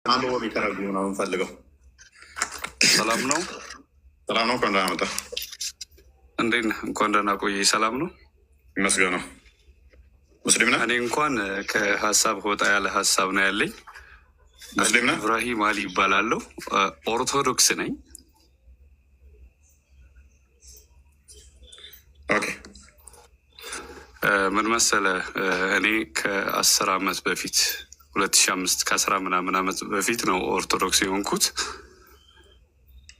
አንብቦ የሚተረጉም ነው የምንፈልገው። ሰላም ነው። ሰላም ነው። እንኳን ደህና መጣ። እንዴት ነህ? እንኳን ደህና ቆየ። ሰላም ነው ይመስገን ነው። ሙስሊም ነህ? እኔ እንኳን ከሀሳብ ወጣ ያለ ሀሳብ ነው ያለኝ። ሙስሊም ነህ? ኢብራሂም አሊ ይባላለሁ። ኦርቶዶክስ ነኝ። ኦኬ። ምን መሰለህ፣ እኔ ከ10 ዓመት በፊት 2005 ከ10 ምናምን ዓመት በፊት ነው ኦርቶዶክስ የሆንኩት።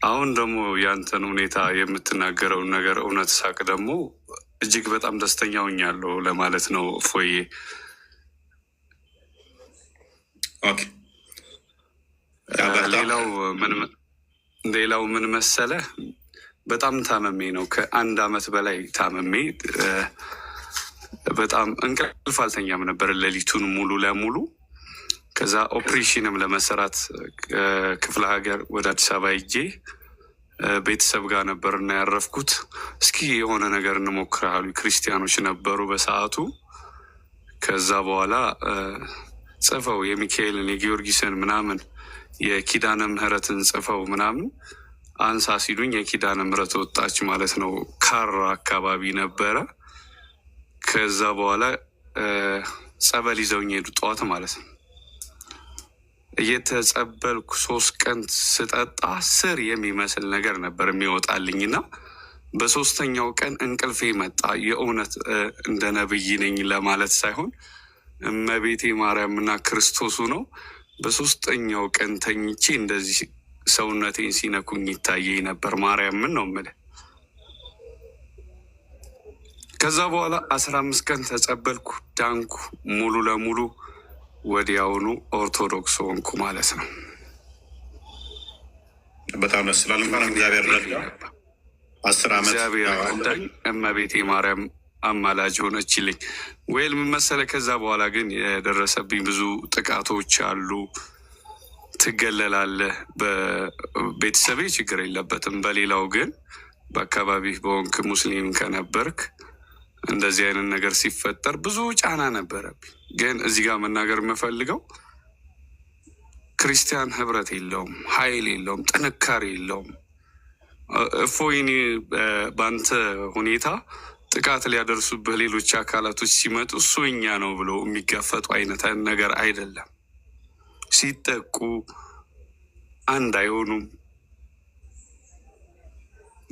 አሁን ደግሞ ያንተን ሁኔታ የምትናገረውን ነገር እውነት ሳቅ ደግሞ እጅግ በጣም ደስተኛ ሆኛለሁ ለማለት ነው። ፎዬ ሌላው ምን መሰለህ፣ በጣም ታመሜ ነው። ከ1 ዓመት በላይ ታመሜ በጣም እንቅልፍ አልተኛም ነበር ሌሊቱን ሙሉ ለሙሉ። ከዛ ኦፕሬሽንም ለመሰራት ክፍለ ሀገር ወደ አዲስ አበባ ሄጄ ቤተሰብ ጋር ነበር እና ያረፍኩት። እስኪ የሆነ ነገር እንሞክራሉ። ክርስቲያኖች ነበሩ በሰዓቱ። ከዛ በኋላ ጽፈው የሚካኤልን የጊዮርጊስን ምናምን የኪዳነ ምህረትን ጽፈው ምናምን አንሳ ሲሉኝ የኪዳነ ምህረት ወጣች ማለት ነው። ካራ አካባቢ ነበረ። ከዛ በኋላ ጸበል ይዘውኝ ሄዱ ጠዋት ማለት ነው። እየተጸበልኩ 3 ቀን ስጠጣ ስር የሚመስል ነገር ነበር የሚወጣልኝ እና በ3ኛው ቀን እንቅልፌ መጣ። የእውነት እንደ ነብይ ነኝ ለማለት ሳይሆን እመቤቴ ማርያምና ክርስቶሱ ነው። በ3ኛው ቀን ተኝቼ እንደዚህ ሰውነቴን ሲነኩኝ ይታየኝ ነበር። ማርያምን ነው የምልህ። ከዛ በኋላ 15 ቀን ተጸበልኩ፣ ዳንኩ ሙሉ ለሙሉ። ወዲያውኑ ኦርቶዶክስ ሆንኩ ማለት ነው። በጣም ደስ ይላል። እንኳን እግዚአብሔር ረዳ። 10 ዓመት እግዚአብሔር ረዳኝ። እመቤቴ ማርያም አማላጅ ሆነችልኝ። ወይል ምን መሰለህ፣ ከዛ በኋላ ግን የደረሰብኝ ብዙ ጥቃቶች አሉ። ትገለላለህ። በቤተሰቤ ችግር የለበትም። በሌላው ግን በአካባቢ በወንክ ሙስሊም ከነበርክ እንደዚህ አይነት ነገር ሲፈጠር ብዙ ጫና ነበረብኝ። ግን እዚህ ጋር መናገር የምፈልገው ክርስቲያን ህብረት የለውም፣ ኃይል የለውም፣ ጥንካሬ የለውም። እፎይኒ በአንተ ሁኔታ ጥቃት ሊያደርሱብህ ሌሎች አካላቶች ሲመጡ እሱ እኛ ነው ብሎ የሚጋፈጡ አይነት ነገር አይደለም። ሲጠቁ አንድ አይሆኑም፣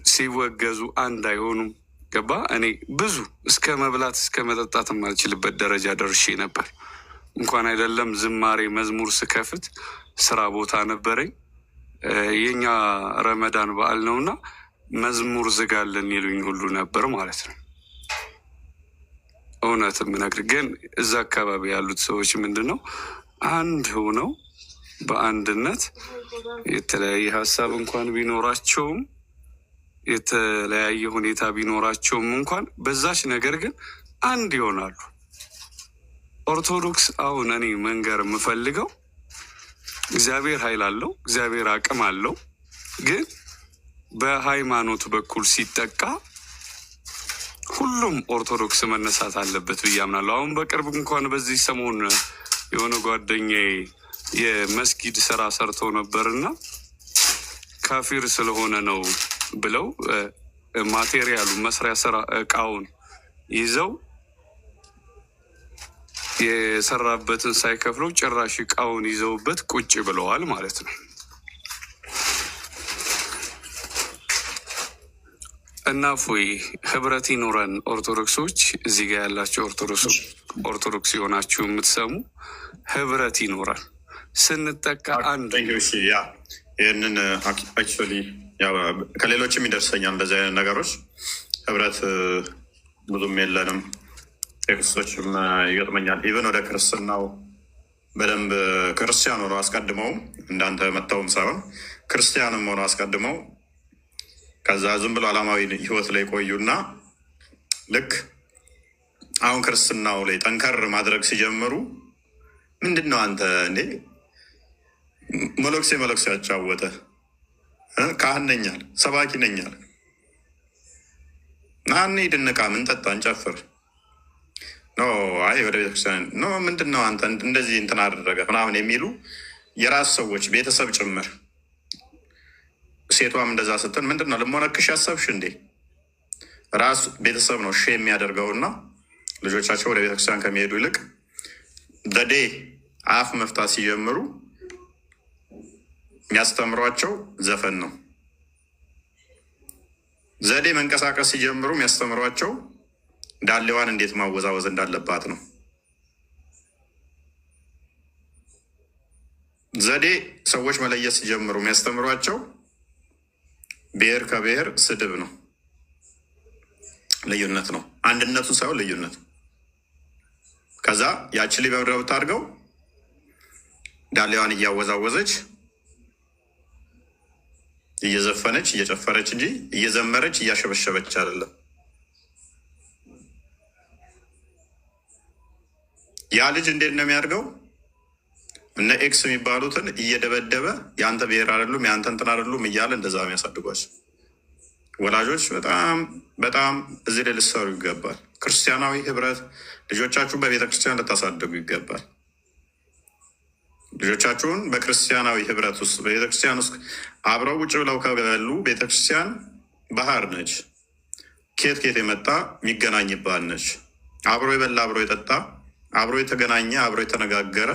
ሲወገዙ አንድ አይሆኑም። ገባ? እኔ ብዙ እስከ መብላት እስከ መጠጣት የማልችልበት ደረጃ ደርሼ ነበር። እንኳን አይደለም ዝማሬ መዝሙር ስከፍት ስራ ቦታ ነበረኝ። የኛ ረመዳን በዓል ነውና መዝሙር ዝጋለን ይሉኝ ሁሉ ነበር ማለት ነው። እውነት የምነግር ግን እዛ አካባቢ ያሉት ሰዎች ምንድን ነው አንድ ሆነው በአንድነት የተለያየ ሀሳብ እንኳን ቢኖራቸውም የተለያየ ሁኔታ ቢኖራቸውም እንኳን በዛች ነገር ግን አንድ ይሆናሉ። ኦርቶዶክስ አሁን እኔ መንገር የምፈልገው እግዚአብሔር ኃይል አለው፣ እግዚአብሔር አቅም አለው። ግን በሃይማኖት በኩል ሲጠቃ ሁሉም ኦርቶዶክስ መነሳት አለበት ብዬ አምናለሁ። አሁን በቅርብ እንኳን በዚህ ሰሞን የሆነ ጓደኛዬ የመስጊድ ስራ ሰርተው ነበርና ካፊር ስለሆነ ነው ብለው ማቴሪያሉ መስሪያ ስራ እቃውን ይዘው የሰራበትን ሳይከፍለው ጭራሽ እቃውን ይዘውበት ቁጭ ብለዋል ማለት ነው። እና ፎይ ህብረት ይኖረን ኦርቶዶክሶች፣ እዚህ ጋር ያላቸው ኦርቶዶክስ የሆናችሁ የምትሰሙ ህብረት ይኖረን። ስንጠቃ አንድ ይህንን አክቹዋሊ ከሌሎችም ይደርሰኛል እንደዚህ አይነት ነገሮች። ህብረት ብዙም የለንም። ቴክስቶችም ይገጥመኛል። ኢቨን ወደ ክርስትናው በደንብ ክርስቲያን ሆነው አስቀድመው እንዳንተ መጥተውም ሳይሆን ክርስቲያንም ሆነው አስቀድመው ከዛ ዝም ብሎ ዓላማዊ ህይወት ላይ ቆዩና ልክ አሁን ክርስትናው ላይ ጠንከር ማድረግ ሲጀምሩ ምንድን ነው አንተ እንዴ መለክሴ ያጫወተ ካህን ነኛል፣ ሰባኪ ነኛል፣ ናኔ ድንቃ ምንጠጣ እንጨፍር ኖ አይ ወደ ቤተክርስቲያን ኖ ምንድን ነው አንተ እንደዚህ እንትን አደረገ ምናምን የሚሉ የራስ ሰዎች ቤተሰብ ጭምር ሴቷም እንደዛ ስትል ምንድን ነው ልሞነክሽ ያሰብሽ እንዴ? ራስ ቤተሰብ ነው የሚያደርገውና ልጆቻቸው ወደ ቤተክርስቲያን ከሚሄዱ ይልቅ ዘዴ አፍ መፍታት ሲጀምሩ የሚያስተምሯቸው ዘፈን ነው። ዘዴ መንቀሳቀስ ሲጀምሩ የሚያስተምሯቸው ዳሌዋን እንዴት ማወዛወዝ እንዳለባት ነው። ዘዴ ሰዎች መለየት ሲጀምሩ የሚያስተምሯቸው ብሔር ከብሔር ስድብ ነው። ልዩነት ነው። አንድነቱ ሳይሆን ልዩነት። ከዛ ያችሊ በምድረው ብታድርገው ዳሌዋን እያወዛወዘች እየዘፈነች እየጨፈረች እንጂ እየዘመረች እያሸበሸበች አይደለም። ያ ልጅ እንዴት ነው የሚያድገው? እነ ኤክስ የሚባሉትን እየደበደበ የአንተ ብሔር አይደሉም የአንተ እንትን አይደሉም እያለ እንደዛ የሚያሳድጓቸው ወላጆች በጣም በጣም እዚህ ላይ ልትሰሩ ይገባል። ክርስቲያናዊ ህብረት ልጆቻችሁን በቤተክርስቲያን ልታሳድጉ ይገባል። ልጆቻችሁን በክርስቲያናዊ ህብረት ውስጥ በቤተክርስቲያን ውስጥ አብረው ውጭ ብለው ከበሉ ቤተክርስቲያን ባህር ነች። ኬት የመጣ የሚገናኝባት ነች። አብሮ የበላ አብሮ የጠጣ አብሮ የተገናኘ አብሮ የተነጋገረ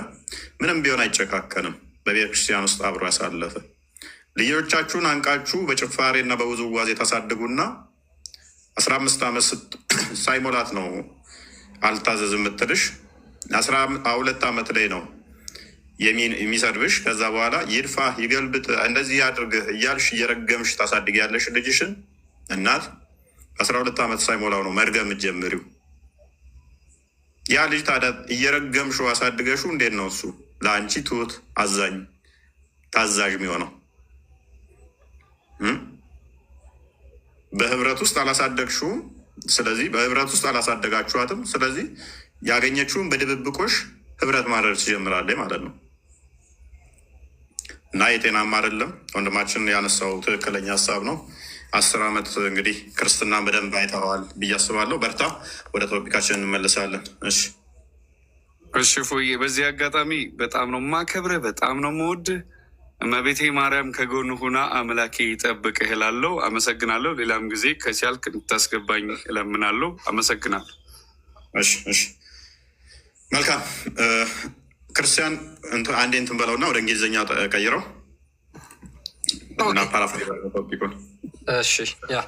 ምንም ቢሆን አይጨካከንም። በቤተክርስቲያን ውስጥ አብሮ ያሳለፈ ልጆቻችሁን አንቃችሁ በጭፋሬ እና በውዝዋዜ ታሳድጉና 15 ዓመት ሳይሞላት ነው አልታዘዝ የምትልሽ። 12 ዓመት ላይ ነው የሚሰድብሽ። ከዛ በኋላ ይድፋ ይገልብጥ እንደዚህ ያድርግህ እያልሽ እየረገምሽ ታሳድግ ያለሽ ልጅሽን እናት 12 ዓመት ሳይሞላው ነው መርገም ጀምሪው። ያ ልጅ ታዲያ እየረገምሹ አሳድገሹ እንዴት ነው እሱ ለአንቺ ትሁት አዛኝ ታዛዥ የሚሆነው? በህብረት ውስጥ አላሳደግሽውም። ስለዚህ በህብረት ውስጥ አላሳደጋችኋትም። ስለዚህ ያገኘችውን በድብብቆሽ ህብረት ማድረግ ትጀምራለች ማለት ነው። እና የጤናማ አይደለም። ወንድማችን ያነሳው ትክክለኛ ሀሳብ ነው። 10 ዓመት እንግዲህ ክርስትና በደንብ አይተኸዋል ብዬ አስባለሁ። በርታ። ወደ ቶፒካችን እንመለሳለን። እሺ ፎዬ፣ በዚህ አጋጣሚ በጣም ነው ማከብረ በጣም ነው መወድ። እመቤቴ ማርያም ከጎን ሁና አምላኬ ይጠብቅህ እላለሁ። አመሰግናለሁ። ሌላም ጊዜ ከቻልክ እንድታስገባኝ እለምናለሁ። አመሰግናለሁ። እሺ መልካም። ክርስቲያን አንዴ እንትን በለውና ወደ እንግሊዝኛ ቀይረው እና ቶፒኩን። እሺ ያ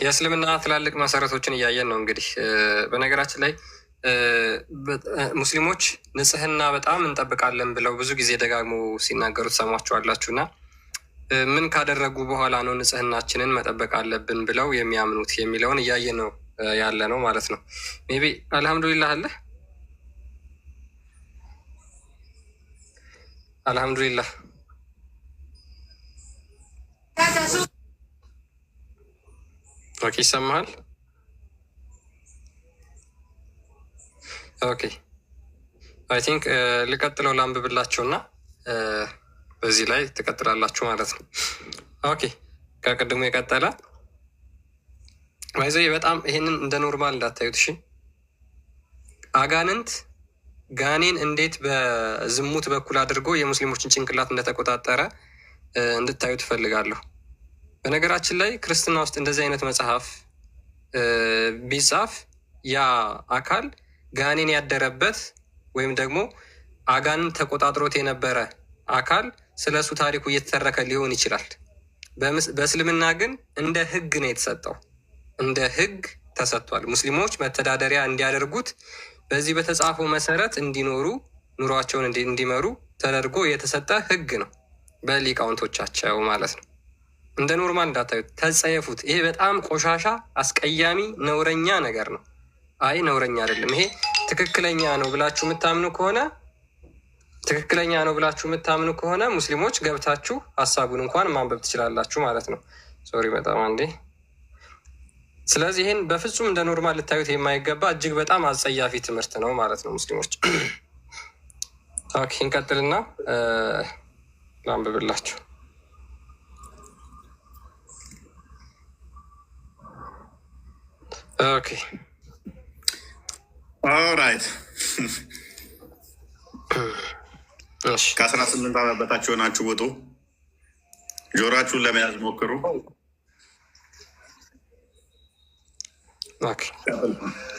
የእስልምና ትላልቅ መሰረቶችን እያየን ነው። እንግዲህ በነገራችን ላይ ሙስሊሞች ንጽህና በጣም እንጠብቃለን ብለው ብዙ ጊዜ ደጋግሞ ሲናገሩ ትሰሟቸዋላችሁ። እና ምን ካደረጉ በኋላ ነው ንጽህናችንን መጠበቅ አለብን ብለው የሚያምኑት የሚለውን እያየን ነው ያለ ነው ማለት ነው። ሜይ ቢ አልሐምዱሊላህ አለ አልሐምዱሊላህ ኦኬ፣ ይሰማሃል? ኦኬ አይ ቲንክ ልቀጥለው ላንብብላችሁ እና በዚህ ላይ ትቀጥላላችሁ ማለት ነው። ኦኬ ከቅድሙ የቀጠለ ይዘ በጣም ይሄንን እንደ ኖርማል እንዳታዩት እሺ። አጋንንት ጋኔን እንዴት በዝሙት በኩል አድርጎ የሙስሊሞችን ጭንቅላት እንደተቆጣጠረ እንድታዩ ትፈልጋለሁ። በነገራችን ላይ ክርስትና ውስጥ እንደዚህ አይነት መጽሐፍ ቢጻፍ ያ አካል ጋኔን ያደረበት ወይም ደግሞ አጋንን ተቆጣጥሮት የነበረ አካል ስለ እሱ ታሪኩ እየተተረከ ሊሆን ይችላል። በእስልምና ግን እንደ ሕግ ነው የተሰጠው። እንደ ሕግ ተሰጥቷል። ሙስሊሞች መተዳደሪያ እንዲያደርጉት በዚህ በተጻፈው መሰረት እንዲኖሩ ኑሯቸውን እንዲመሩ ተደርጎ የተሰጠ ሕግ ነው በሊቃውንቶቻቸው ማለት ነው። እንደ ኖርማል እንዳታዩት፣ ተጸየፉት። ይሄ በጣም ቆሻሻ፣ አስቀያሚ፣ ነውረኛ ነገር ነው። አይ ነውረኛ አይደለም፣ ይሄ ትክክለኛ ነው ብላችሁ የምታምኑ ከሆነ ሙስሊሞች ገብታችሁ ሀሳቡን እንኳን ማንበብ ትችላላችሁ ማለት ነው። ሶሪ በጣም አንዴ። ስለዚህ ይህን በፍጹም እንደ ኖርማል ልታዩት የማይገባ እጅግ በጣም አጸያፊ ትምህርት ነው ማለት ነው ሙስሊሞች። ኦኬ እንቀጥልና ላንብብላችሁ። ኦኬ ኦራይት ከ18 ዓመት በታች ሆናችሁ ውጡ። ጆሮአችሁን ለመያዝ ሞክሩ።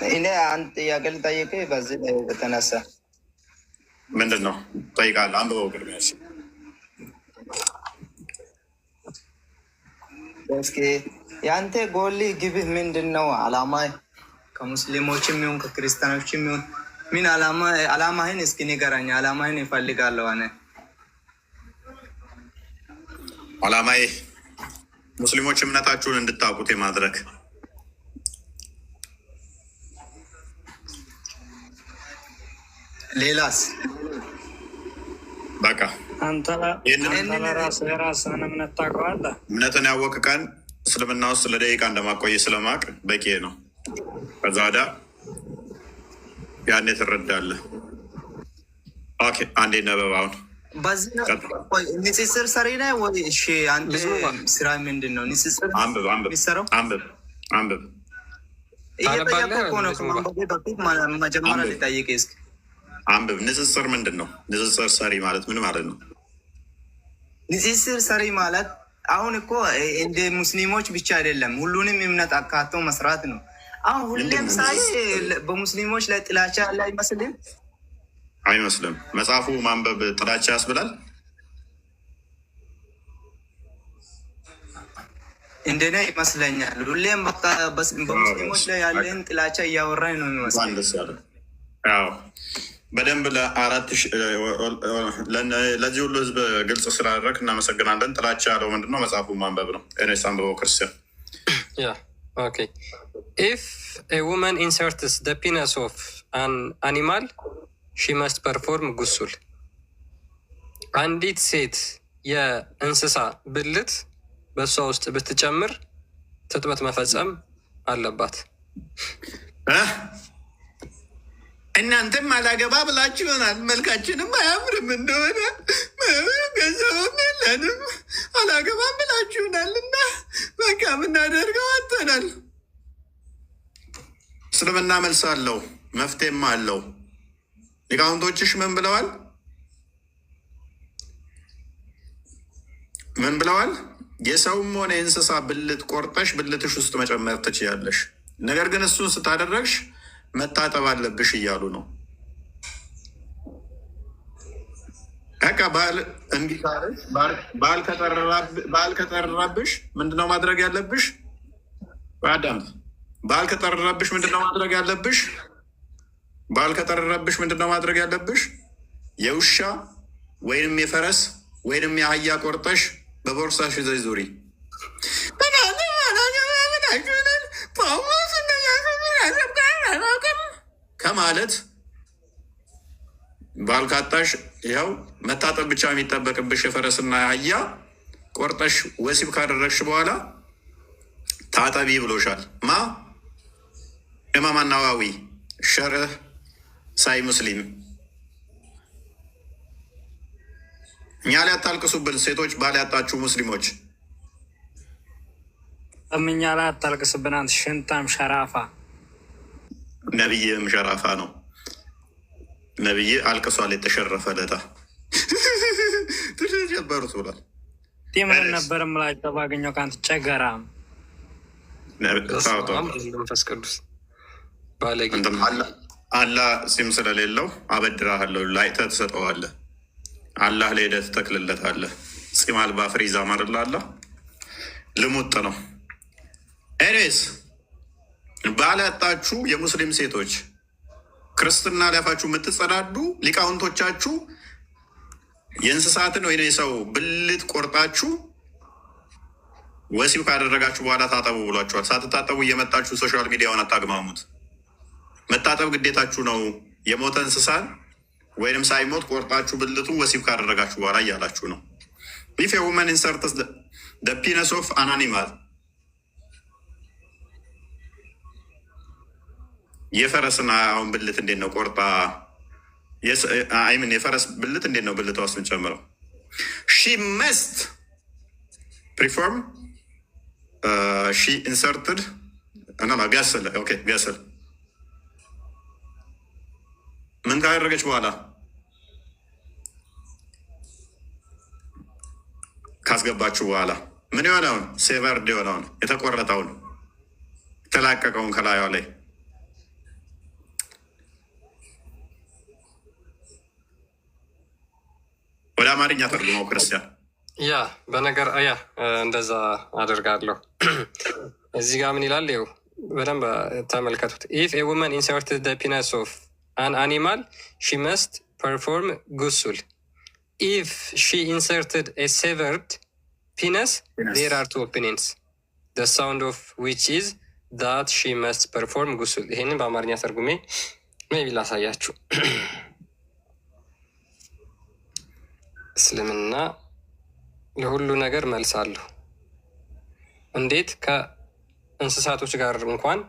እኔ አንድ ጥያቄ ልጠይቅህ በዚህ የተነሳ ምንድን ነው ጠይቃለህ? አንብበው ቅድሚያ እስኪ የአንተ ጎል ግብህ ምንድን ነው? አላማ ከሙስሊሞችም ይሁን ከክርስቲያኖችም ይሁን ምን አላማህን እስኪ ንገረኝ። አላማህን ይፈልጋለሁ። አላማዬ ሙስሊሞች እምነታችሁን እንድታውቁት የማድረግ ሌላስ? በቃ አንተ የራስህን እምነት ታውቀዋለህ። እምነትን ያወቅ ቀን እስልምና ውስጥ ለደቂቃ እንደማቆይ ስለማቅ በቂ ነው። ከዛ ወዲያ ያኔ ትረዳለህ። ኦኬ አንዴ ነበባውን ንጽጽር ሰሪ ነህ ወይ? እሺ አንተ ስራ ምንድን ነው? ንጽጽር የሚሰራው አንብብ እየጠየቁህ ነው። በፊት መጀመሪያ ልጠይቅህ እስኪ አንብብ። ንጽጽር ምንድን ነው? ንጽጽር ሰሪ ማለት ምን ማለት ነው? ንጽጽር ሰሪ ማለት አሁን እኮ እንደ ሙስሊሞች ብቻ አይደለም፣ ሁሉንም እምነት አካቶ መስራት ነው። አሁን ሁሌም ሳይ በሙስሊሞች ላይ ጥላቻ ያለ አይመስልም? አይመስልም። መጽሐፉ ማንበብ ጥላቻ ያስብላል? እንደኔ ይመስለኛል። ሁሌም በቃ በሙስሊሞች ላይ ያለን ጥላቻ እያወራኝ ነው የሚመስለኝ። ደስ ያለ በደንብ ለዚህ ሁሉ ህዝብ ግልጽ ስላደረግ እናመሰግናለን። ጥላቻ ያለው ምንድነው? መጽሐፉ ማንበብ ነው። እኔስ አንብበው ክርስቲያን። ኢፍ ኤ ውመን ኢንሰርትስ ደ ፒነስ ኦፍ አን አኒማል ሺ መስት ፐርፎርም ጉሱል። አንዲት ሴት የእንስሳ ብልት በእሷ ውስጥ ብትጨምር ትጥበት መፈጸም አለባት። እናንተም አላገባ ብላችሁ ይሆናል። መልካችንም አያምርም እንደሆነ ገንዘብም የለንም አላገባም ብላችሁናል እና በቃ የምናደርገው አጥተናል። እስልምና መልስ አለው፣ መፍትሄም አለው። ሊቃውንቶችሽ ምን ብለዋል? ምን ብለዋል? የሰውም ሆነ የእንስሳ ብልት ቆርጠሽ ብልትሽ ውስጥ መጨመር ትችያለሽ፣ ነገር ግን እሱን ስታደረግሽ መታጠብ አለብሽ እያሉ ነው። በቃ ባል እምቢ ካለሽ ባል ከጠረራብሽ ምንድነው ማድረግ ያለብሽ? በአዳም ባል ከጠረራብሽ ምንድነው ማድረግ ያለብሽ? ባል ከጠረራብሽ ምንድነው ማድረግ ያለብሽ? የውሻ ወይንም የፈረስ ወይንም የአህያ ቆርጠሽ በቦርሳሽ ይዘሽ ዙሪ። ከማለት ባልካጣሽ ያው መታጠብ ብቻ የሚጠበቅብሽ የፈረስና አህያ ቆርጠሽ ወሲብ ካደረግሽ በኋላ ታጠቢ ብሎሻል። ማ ኢማም ናዋዊ ሸርህ ሳይ ሙስሊም። እኛ ላይ አታልቅሱብን ሴቶች፣ ባል ያጣችሁ ሙስሊሞች። እኛ ላይ አታልቅስብን አንተ ሽንታም ሸራፋ። ነቢይም ሸራፋ ነው። ነቢይ አልቅሷል። የተሸረፈ ለታ ጀበሩት ብሏል። ምን ነበር ምላቸው ባገኘው ከአንተ ጨገራም መንፈስ ቅዱስ አላህ ሲም ስለሌለው አበድራሃለሁ ላይተህ ትሰጠዋለህ። አላህ ላይ ሄደህ ትተክልለታለህ። ፂም አልባ ፍሪዛ ማርላላ ልሙጥ ነው። ኤኒዌይስ ባል ያጣችሁ የሙስሊም ሴቶች ክርስትና ሊያፋችሁ የምትጸዳዱ ሊቃውንቶቻችሁ የእንስሳትን ወይ የሰው ብልት ቆርጣችሁ ወሲብ ካደረጋችሁ በኋላ ታጠቡ ብሏችኋል። ሳትታጠቡ እየመጣችሁ ሶሻል ሚዲያውን አታግማሙት። መታጠብ ግዴታችሁ ነው። የሞተ እንስሳን ወይንም ሳይሞት ቆርጣችሁ ብልቱ ወሲብ ካደረጋችሁ በኋላ እያላችሁ ነው። ኢፍ ኤ ውመን ኢንሰርትስ ደ ፒነስ ኦፍ አን አኒማል፣ የፈረስን አሁን ብልት እንዴት ነው ቆርጣ? አይምን የፈረስ ብልት እንዴት ነው ብልቷ ውስጥ የምንጨምረው? ሺ መስት ፕሪፎርም ሺ ኢንሰርትድ ቢያስል ቢያስል ምን ካደረገች በኋላ ካስገባችሁ በኋላ ምን የሆነውን ሴቨርድ የሆነውን የተቆረጠውን የተላቀቀውን ከላዩ ላይ ወደ አማርኛ ተርጉመው ክርስቲያን። ያ በነገር ያ እንደዛ አደርጋለሁ። እዚህ ጋር ምን ይላል? ይኸው በደንብ ተመልከቱት። ኢፍ ኤ ውመን ኢንሰርትድ ዘ ፒነስ ኦፍ አን አኒማል ሺ መስት ፐርፎርም ጉሱል። ኢፍ ሺ ኢንሰርትድ ኤ ሴቨርድ ፒነስ ዜር አር ቱ ኦፒኒየንስ ዘ ሳውንድ ኦፍ ዊች ኢዝ ዛት ሺ መስት ፐርፎርም ጉሱል። ይሄንን በአማርኛ ተርጉሜ ሜይ ቢ ላሳያችሁ። እስልምና ለሁሉ ነገር መልስ አለሁ። እንዴት ከእንስሳቶች ጋር እንኳን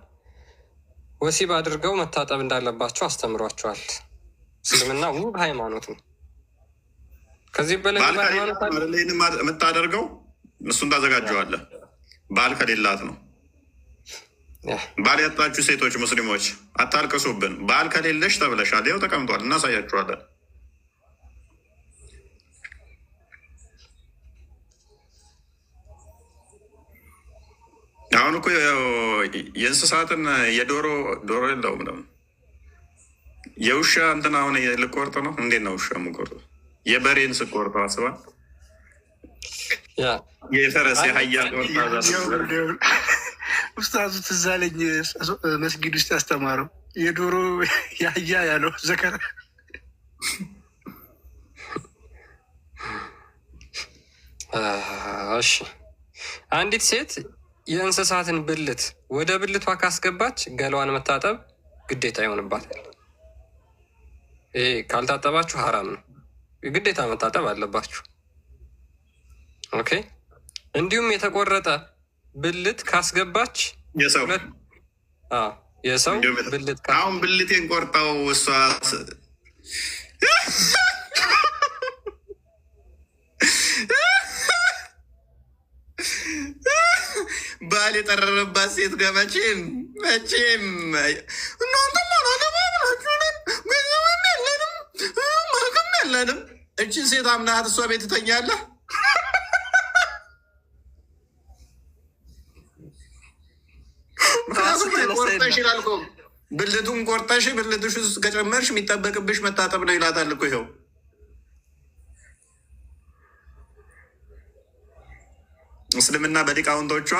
ወሲብ አድርገው መታጠብ እንዳለባቸው አስተምሯቸዋል። እስልምና ውብ ሃይማኖት ነው። ከዚህ በላይ የምታደርገው እሱን ታዘጋጀዋለህ። ባል ከሌላት ነው። ባል ያጣችሁ ሴቶች ሙስሊሞች አታልቅሱብን። ባል ከሌለሽ ተብለሻል። ይኸው ተቀምጧል፣ እናሳያችኋለን። አሁን እኮ የእንስሳትን ዶሮ የለውም ደግሞ የውሻ እንትን አሁን ልቆርጥ ነው። እንዴት ነው ውሻ የምቆርጥ? የበሬን ስቆርጠው አስባል። የፈረስ የሀያ ኡስታዙ ትዝ አለኝ መስጊድ ውስጥ ያስተማረው የዶሮ የአህያ ያለው ዘከራ። እሺ አንዲት ሴት የእንስሳትን ብልት ወደ ብልቷ ካስገባች ገላዋን መታጠብ ግዴታ ይሆንባታል። ይሄ ካልታጠባችሁ ሀራም ነው። ግዴታ መታጠብ አለባችሁ። ኦኬ። እንዲሁም የተቆረጠ ብልት ካስገባች የሰው ብልት አሁን ብልቴን ቆርጠው እሷ ባል የጠረረባት ሴት ጋር መቼም እናንተ ማለትም ያለንም እችን ሴት አምናሃት እሷ ቤት ትተኛለህ። ቆርጠሽ ይላል እኮ ብልቱን ቆርጠሽ ብልትሽ ውስጥ ከጨመርሽ የሚጠበቅብሽ መታጠብ ነው ይላታል እኮ። ይኸው እስልምና በሊቃውንቶቿ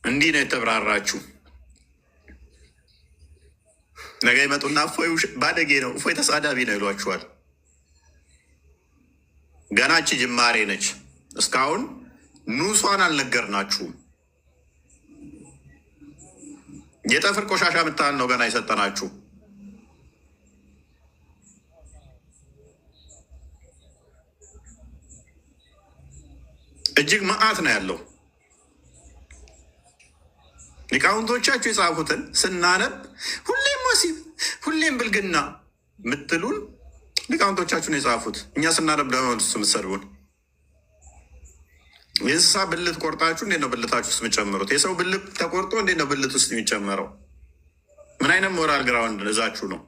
እንዲህ ነው የተብራራችሁ። ነገ ይመጡና እፎይ ባደጌ ነው፣ እፎይ ተሳዳቢ ነው ይሏችኋል። ገናች ጅማሬ ነች። እስካሁን ኑሷን አልነገርናችሁም። የጠፍር ቆሻሻ ምታል ነው ገና የሰጠናችሁ። እጅግ መዓት ነው ያለው። ሊቃውንቶቻችሁ የጻፉትን ስናነብ ሁሌም ወሲብ ሁሌም ብልግና ምትሉን ሊቃውንቶቻችሁ ነው የጻፉት። እኛ ስናነብ ደግሞ የምትሰድቡን። የእንስሳ ብልት ቆርጣችሁ እንዴት ነው ብልታችሁ ውስጥ የምጨምሩት? የሰው ብልት ተቆርጦ እንዴት ነው ብልት ውስጥ የሚጨመረው? ምን አይነት ሞራል ግራውንድ እዛችሁ ነው?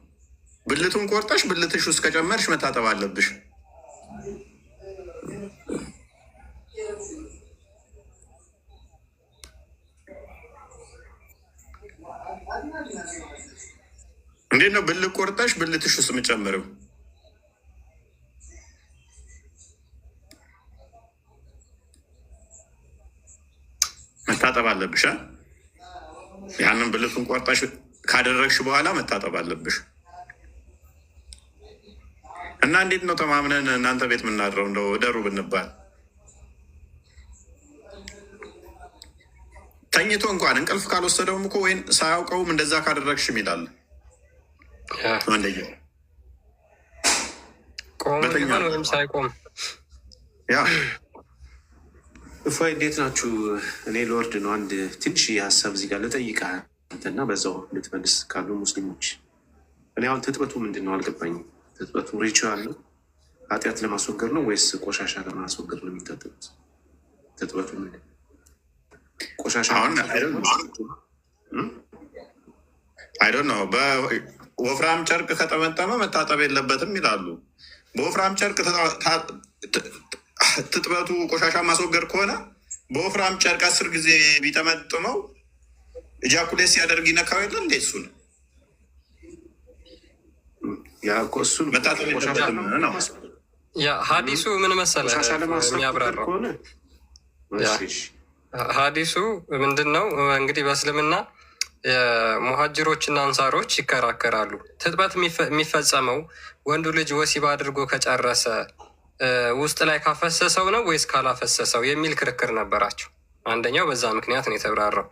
ብልቱን ቆርጠሽ ብልትሽ ውስጥ ከጨመርሽ መታጠብ አለብሽ። እንዴት ነው ብልት ቆርጠሽ ብልትሽ ውስጥ የምጨምረው? መታጠብ አለብሽ። ያንን ብልቱን ቆርጠሽ ካደረግሽ በኋላ መታጠብ አለብሽ። እና እንዴት ነው ተማምነን እናንተ ቤት የምናድረው? እንደው ደሩ ብንባል ተኝቶ እንኳን እንቅልፍ ካልወሰደውም እኮ ወይም ሳያውቀውም እንደዛ ካደረግሽም ይላል። ወይም ሳይቆም እፎይ እንዴት ናችሁ? እኔ ልወርድ ነው። አንድ ትንሽ ሀሳብ እዚህ ጋር ልጠይቅህ አንተና በዛው ልትመልስ ካሉ ሙስሊሞች። እኔ አሁን ትጥበቱ ምንድን ነው አልገባኝም። ትጥበቱ ሪቹዋል ነው? ኃጢአት ለማስወገድ ነው ወይስ ቆሻሻ ለማስወገድ ነው የሚታጠቡት? ትጥበቱ ምንድን ቆሻሻ አይዶን ነው። በወፍራም ጨርቅ ከጠመጠመ መታጠብ የለበትም ይላሉ። በወፍራም ጨርቅ ትጥበቱ ቆሻሻ ማስወገድ ከሆነ በወፍራም ጨርቅ 10 ጊዜ ቢጠመጥመው እጃኩሌት ሲያደርግ ይነካው የለ እንዴ? እሱን ሀዲሱ ምን መሰለህ የሚያብራራው ሀዲሱ ምንድን ነው እንግዲህ በእስልምና ሙሀጅሮችና አንሳሮች ይከራከራሉ። ትጥበት የሚፈጸመው ወንዱ ልጅ ወሲብ አድርጎ ከጨረሰ ውስጥ ላይ ካፈሰሰው ነው ወይስ ካላፈሰሰው የሚል ክርክር ነበራቸው። አንደኛው በዛ ምክንያት ነው የተብራራው።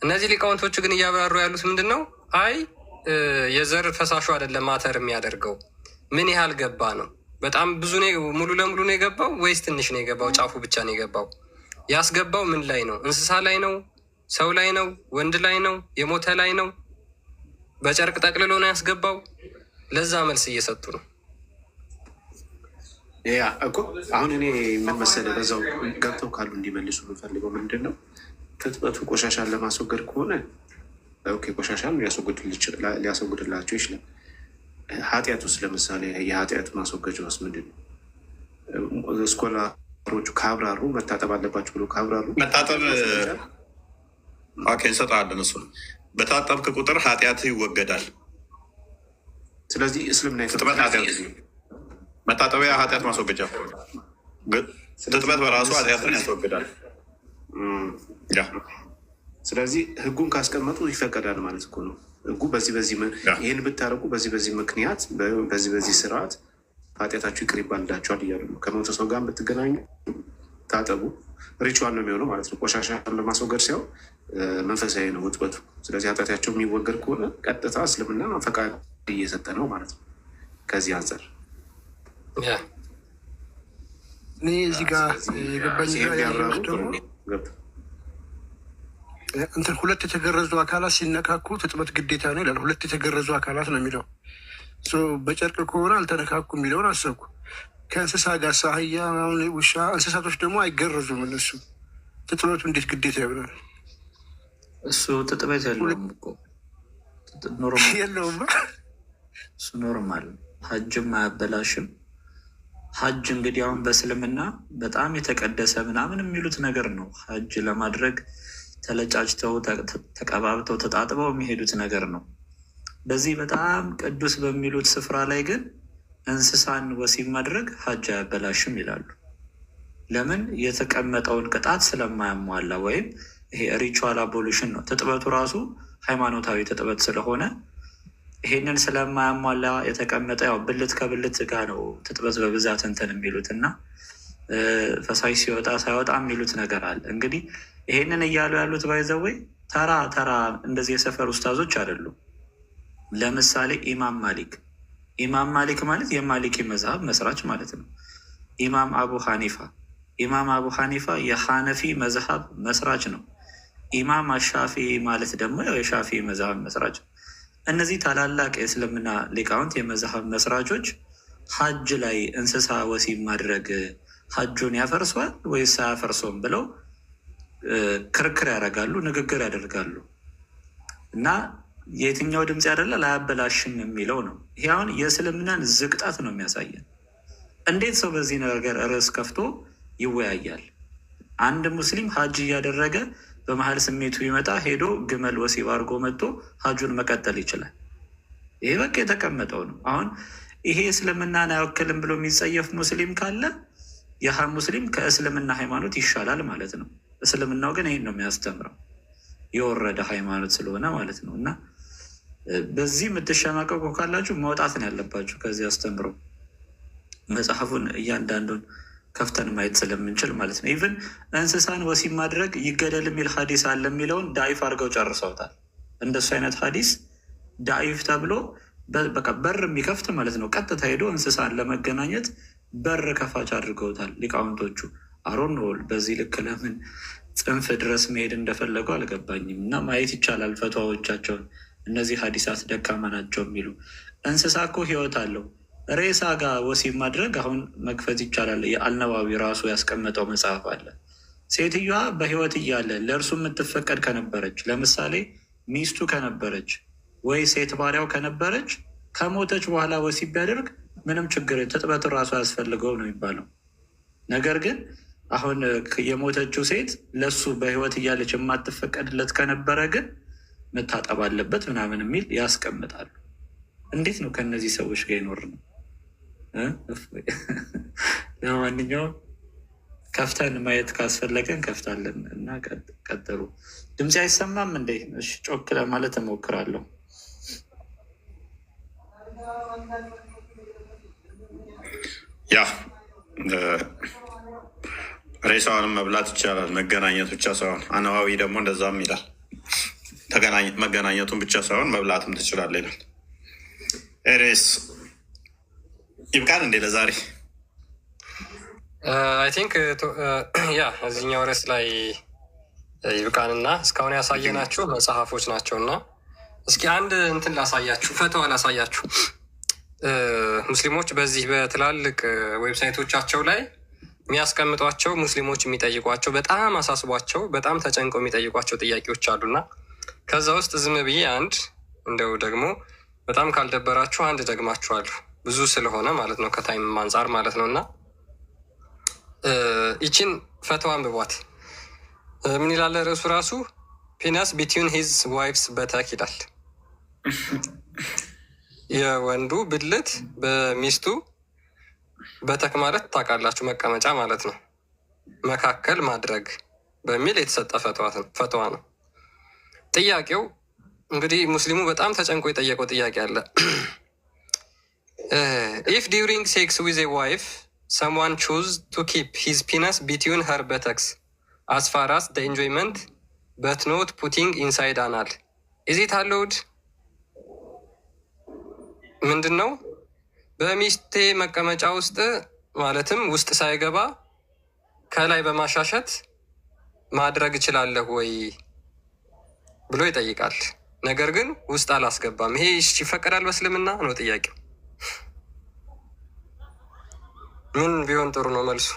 እነዚህ ሊቃውንቶቹ ግን እያብራሩ ያሉት ምንድን ነው? አይ የዘር ፈሳሹ አይደለም ማተር የሚያደርገው ምን ያህል ገባ ነው። በጣም ብዙ ሙሉ ለሙሉ ነው የገባው ወይስ ትንሽ ነው የገባው? ጫፉ ብቻ ነው የገባው? ያስገባው ምን ላይ ነው? እንስሳ ላይ ነው? ሰው ላይ ነው? ወንድ ላይ ነው? የሞተ ላይ ነው? በጨርቅ ጠቅልሎ ነው ያስገባው? ለዛ መልስ እየሰጡ ነው። ያ እኮ አሁን እኔ ምን መሰለህ በዛው ገብተው ካሉ እንዲመልሱ የምፈልገው ምንድን ነው፣ ትጥበቱ ቆሻሻን ለማስወገድ ከሆነ ኦኬ፣ ቆሻሻን ሊያስወግድላቸው ይችላል። ኃጢአት ውስጥ ለምሳሌ የኃጢአት ማስወገጃ ውስጥ ምንድን ነው? ስኮላሮቹ ካብራሩ መታጠብ አለባቸው ብሎ ካብራሩ መታጠብ እንሰጠዋለን። እሱ በታጠብክ ቁጥር ኃጢአት ይወገዳል። ስለዚህ እስልምና መታጠቢያ ኃጢአት ማስወገጃ፣ ትጥበት በራሱ ኃጢአትን ያስወግዳል። ስለዚህ ህጉን ካስቀመጡ ይፈቀዳል ማለት እኮ ነው። ህጉ ይህን ብታደርጉ በዚህ ምክንያት በዚህ ስርዓት ኃጢአታችሁ ይቅር ይባልላችኋል እያሉ ነው። ከሞተ ሰው ጋር ብትገናኙ ታጠቡ። ሪቹዋል ነው የሚሆነው ማለት ነው። ቆሻሻ ለማስወገድ ሳይሆን መንፈሳዊ ነው ውጥበቱ። ስለዚህ ኃጢአታቸው የሚወገድ ከሆነ ቀጥታ እስልምና ፈቃድ እየሰጠ ነው ማለት ነው። ከዚህ አንጻር እኔ እዚህ ጋር የገባኝ ደግሞ እንትን ሁለት የተገረዙ አካላት ሲነካኩ ትጥበት ግዴታ ነው ይላል። ሁለት የተገረዙ አካላት ነው የሚለው። በጨርቅ ከሆነ አልተነካኩ የሚለውን አሰብኩ። ከእንስሳ ጋር አህያ፣ ውሻ፣ እንስሳቶች ደግሞ አይገረዙም። እነሱ ትጥበቱ እንዴት ግዴታ ይሆናል? እሱ ትጥበት የለውም እኮ የለውም። እሱ ኖርማል፣ ሀጅም አያበላሽም። ሀጅ እንግዲህ አሁን በእስልምና በጣም የተቀደሰ ምናምን የሚሉት ነገር ነው። ሀጅ ለማድረግ ተለጫጭተው ተቀባብተው ተጣጥበው የሚሄዱት ነገር ነው። በዚህ በጣም ቅዱስ በሚሉት ስፍራ ላይ ግን እንስሳን ወሲብ ማድረግ ሀጅ አያበላሽም ይላሉ። ለምን? የተቀመጠውን ቅጣት ስለማያሟላ፣ ወይም ይሄ ሪቹዋል አቦሉሽን ነው። ትጥበቱ ራሱ ሃይማኖታዊ ትጥበት ስለሆነ ይሄንን ስለማያሟላ የተቀመጠ ያው ብልት ከብልት ጋር ነው ትጥበት በብዛት እንትን የሚሉት እና ፈሳሽ ሲወጣ ሳይወጣ የሚሉት ነገር አለ። እንግዲህ ይሄንን እያሉ ያሉት ባይዘወይ ተራ እንደዚህ የሰፈር ኡስታዞች አይደሉም። ለምሳሌ ኢማም ማሊክ ማለት የማሊኪ መዝሀብ መስራች ማለት ነው። ኢማም አቡ ሐኒፋ የሐነፊ መዝሀብ መስራች ነው። ኢማም አሻፊ ማለት ደግሞ የሻፊ መዝሀብ መስራች ነው። እነዚህ ታላላቅ የእስልምና ሊቃውንት የመዝሀብ መስራቾች ሀጅ ላይ እንስሳ ወሲብ ማድረግ ሀጁን ያፈርሷል ወይስ አያፈርሰውም ብለው ክርክር ያደርጋሉ፣ ንግግር ያደርጋሉ። እና የትኛው ድምፅ ያደላል አያበላሽም የሚለው ነው። ይሄ አሁን የእስልምናን ዝቅጣት ነው የሚያሳየን። እንዴት ሰው በዚህ ነገር ርዕስ ከፍቶ ይወያያል? አንድ ሙስሊም ሀጅ እያደረገ በመሀል ስሜቱ ይመጣ ሄዶ ግመል ወሲብ አድርጎ መጥቶ ሀጁን መቀጠል ይችላል። ይሄ በቃ የተቀመጠው ነው። አሁን ይሄ እስልምናን አይወክልም ብሎ የሚጸየፍ ሙስሊም ካለ ይህ ሙስሊም ከእስልምና ሃይማኖት ይሻላል ማለት ነው። እስልምናው ግን ይህን ነው የሚያስተምረው፣ የወረደ ሃይማኖት ስለሆነ ማለት ነው። እና በዚህ የምትሸማቀቁ ካላችሁ መውጣት ነው ያለባችሁ ከዚህ አስተምረው። መጽሐፉን እያንዳንዱን ከፍተን ማየት ስለምንችል ማለት ነው። ኢቭን እንስሳን ወሲብ ማድረግ ይገደል የሚል ሀዲስ አለ የሚለውን ዳይፍ አድርገው ጨርሰውታል። እንደሱ አይነት ሀዲስ ዳይፍ ተብሎ በቃ በር የሚከፍት ማለት ነው። ቀጥታ ሄዶ እንስሳን ለመገናኘት በር ከፋች አድርገውታል ሊቃውንቶቹ። አሮን ወል በዚህ ልክ ለምን ጽንፍ ድረስ መሄድ እንደፈለጉ አልገባኝም። እና ማየት ይቻላል ፈትዋዎቻቸውን። እነዚህ ሀዲሳት ደካማ ናቸው የሚሉ እንስሳ እኮ ህይወት አለው። ሬሳ ጋር ወሲብ ማድረግ አሁን መክፈት ይቻላል። የአልነዋዊ ራሱ ያስቀመጠው መጽሐፍ አለ። ሴትዮዋ በህይወት እያለ ለእርሱ የምትፈቀድ ከነበረች፣ ለምሳሌ ሚስቱ ከነበረች ወይ ሴት ባሪያው ከነበረች፣ ከሞተች በኋላ ወሲብ ቢያደርግ ምንም ችግር ትጥበት ራሱ ያስፈልገው ነው የሚባለው። ነገር ግን አሁን የሞተችው ሴት ለሱ በህይወት እያለች የማትፈቀድለት ከነበረ ግን መታጠብ አለበት ምናምን የሚል ያስቀምጣሉ። እንዴት ነው ከእነዚህ ሰዎች ጋር ይኖር ነው? ለማንኛውም ከፍተን ማየት ካስፈለገን ከፍታለን እና ቀጥሉ። ድምፅ አይሰማም እንዴ? እሺ ጮክ ለማለት እሞክራለሁ። ያ ሬሳውንም መብላት ይቻላል፣ መገናኘት ብቻ ሳይሆን አነዋዊ ደግሞ እንደዛም ይላል። መገናኘቱን ብቻ ሳይሆን መብላትም ትችላለህ ይላል። ኤሬስ ይብቃን እንዴ ለዛሬ? አይ ቲንክ ያ እዚህኛው ርዕስ ላይ ይብቃንና እስካሁን ያሳየናችሁ መጽሐፎች ናቸው እና እስኪ አንድ እንትን ላሳያችሁ፣ ፈተዋ ላሳያችሁ። ሙስሊሞች በዚህ በትላልቅ ዌብሳይቶቻቸው ላይ የሚያስቀምጧቸው ሙስሊሞች የሚጠይቋቸው በጣም አሳስቧቸው በጣም ተጨንቀው የሚጠይቋቸው ጥያቄዎች አሉና ከዛ ውስጥ ዝም ብዬ አንድ እንደው ደግሞ በጣም ካልደበራችሁ አንድ ደግማችኋለሁ፣ ብዙ ስለሆነ ማለት ነው ከታይም አንጻር ማለት ነው። እና ይችን ፈተዋ አንብቧት። ምን ይላል ርዕሱ ራሱ? ፒነስ ቢትዊን ሂዝ ዋይፍስ በተክ ይላል። የወንዱ ብልት በሚስቱ በተክ ማለት ታውቃላችሁ፣ መቀመጫ ማለት ነው፣ መካከል ማድረግ በሚል የተሰጠ ፈተዋ ነው። ጥያቄው እንግዲህ ሙስሊሙ በጣም ተጨንቆ የጠየቀው ጥያቄ አለ። ኢፍ ዲዩሪንግ ሴክስ ዊዝ ኤ ዋይፍ ሰምዋን ቹዝ ቱ ኪፕ ሂዝ ፒነስ ቢትዊን ሀር በተክስ አስ ፋር አስ ደ ኢንጆይመንት በት ኖት ፑቲንግ ኢንሳይድ አናል ኢዝ ኢት አሎውድ? ምንድን ነው በሚስቴ መቀመጫ ውስጥ ማለትም ውስጥ ሳይገባ ከላይ በማሻሸት ማድረግ እችላለሁ ወይ ብሎ ይጠይቃል። ነገር ግን ውስጥ አላስገባም። ይሄ ይፈቀዳል በእስልምና ነው ጥያቄው። ምን ቢሆን ጥሩ ነው መልሱ?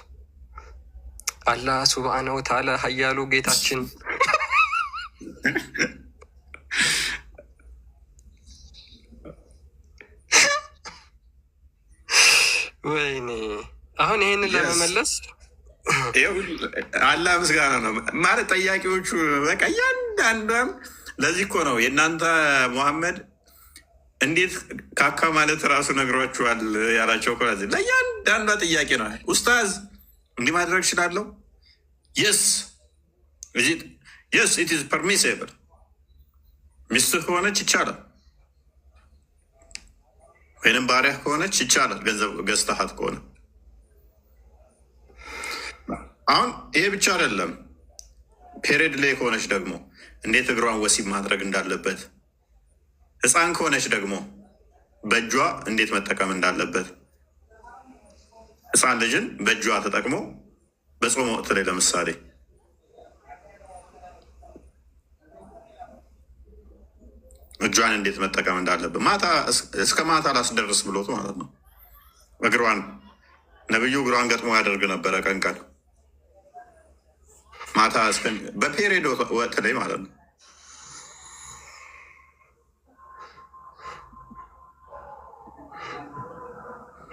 አላህ ሱብሃነሁ ወተዓላ ሀያሉ ጌታችን ወይኔ አሁን ይሄንን ለመመለስ አላህ ምስጋና ነው ማለት ጠያቂዎቹ በቃ እያንዳንዷን። ለዚህ እኮ ነው የእናንተ ሙሐመድ እንዴት ካካ ማለት ራሱ ነግሯችኋል ያላቸው እኮ ለዚህ ለእያንዳንዷ ጥያቄ ነው። ኡስታዝ እንዲህ ማድረግ እችላለሁ? የስ ኢት ኢዝ ፐርሚሲብል። ሚስትህ ከሆነች ይቻላል፣ ወይንም ባሪያህ ከሆነች ይቻላል፣ ገንዘብ ገዝተሃት ከሆነ። አሁን ይሄ ብቻ አይደለም። ፔሬድ ላይ ከሆነች ደግሞ እንዴት እግሯን ወሲብ ማድረግ እንዳለበት፣ ህፃን ከሆነች ደግሞ በእጇ እንዴት መጠቀም እንዳለበት። ህፃን ልጅን በእጇ ተጠቅሞ በጾም ወቅት ላይ ለምሳሌ እጇን እንዴት መጠቀም እንዳለበት ማታ እስከ ማታ ላስደርስ ብሎት ማለት ነው። እግሯን ነብዩ እግሯን ገጥሞ ያደርግ ነበረ ቀን ቀን ማታ በፔሬድ ወቅት ላይ ማለት ነው።